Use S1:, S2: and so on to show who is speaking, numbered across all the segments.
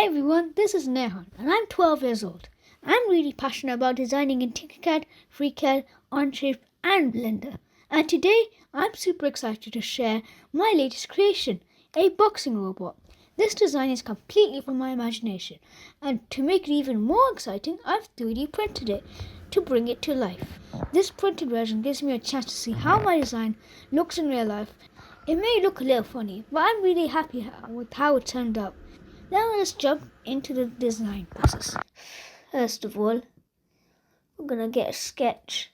S1: Hi everyone, this is Nehan and I'm 12 years old. I'm really passionate about designing in Tinkercad, FreeCAD, Onshape and Blender. And today I'm super excited to share my latest creation, a boxing robot. This design is completely from my imagination, and to make it even more exciting, I've 3D printed it to bring it to life. This printed version gives me a chance to see how my design looks in real life. It may look a little funny, but I'm really happy with how it turned out. Now let's jump into the design process. First of all, we're going to get a sketch.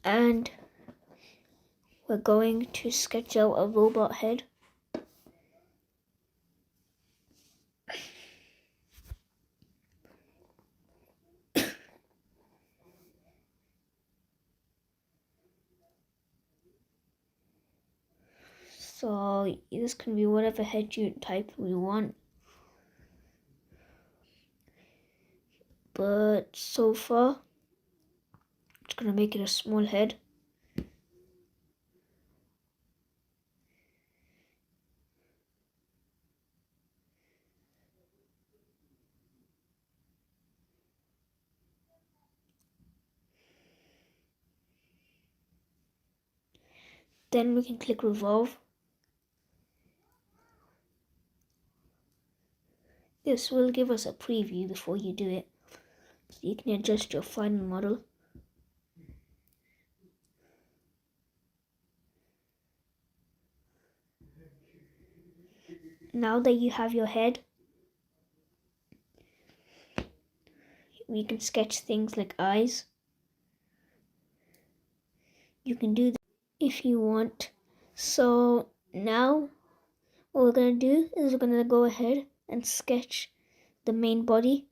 S1: And we're going to sketch out a robot head. So this can be whatever head type we want. But so far, it's going to make it a small head. Then we can click revolve. This will give us a preview before you do it, so you can adjust your final model. Now that you have your head, we can sketch things like eyes. You can do that if you want. So now what we're going to do is we're going to go ahead and sketch the main body.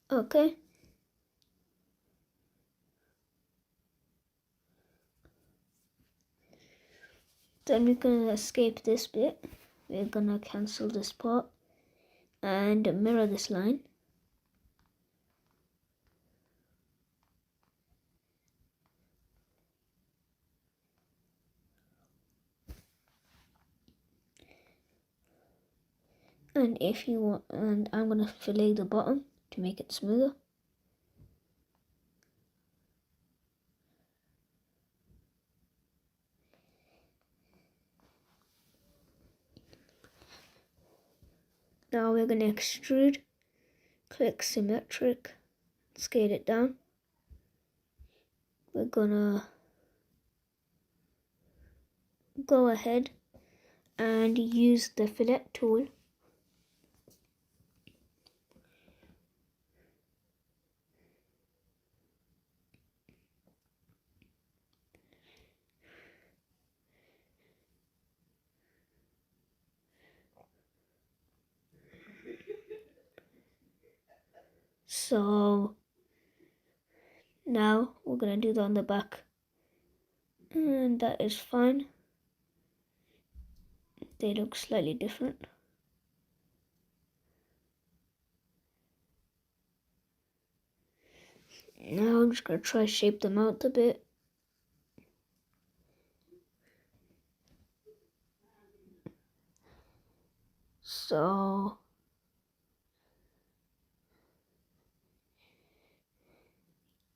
S1: Okay. Then we're going to escape this bit. We're going to cancel this part and mirror this line. And if you want, and I'm going to fillet the bottom to make it smoother. Now we're going to extrude, click symmetric, scale it down. We're going to go ahead and use the fillet tool. So now we're going to do that on the back, and that is fine. They look slightly different. Now I'm just going to try to shape them out a bit. So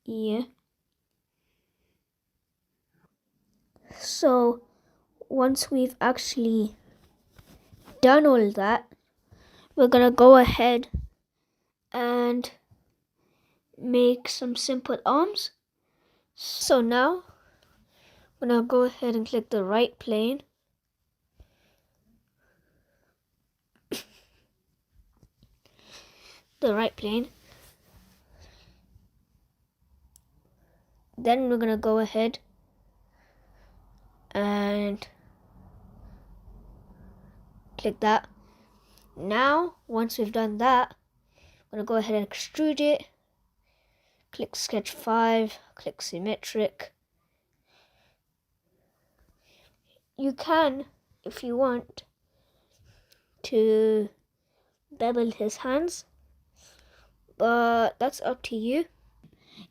S1: yeah. So once we've actually done all that, we're going to go ahead and make some simple arms. So now I'm going to go ahead and click the right plane. Then we're going to go ahead and click that. Now, once we've done that, I'm going to go ahead and extrude it Click sketch 5, click symmetric. You can, if you want, to bevel his hands, but that's up to you.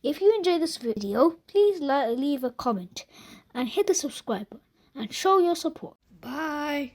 S1: If you enjoyed this video, please leave a comment and hit the subscribe button and show your support. Bye.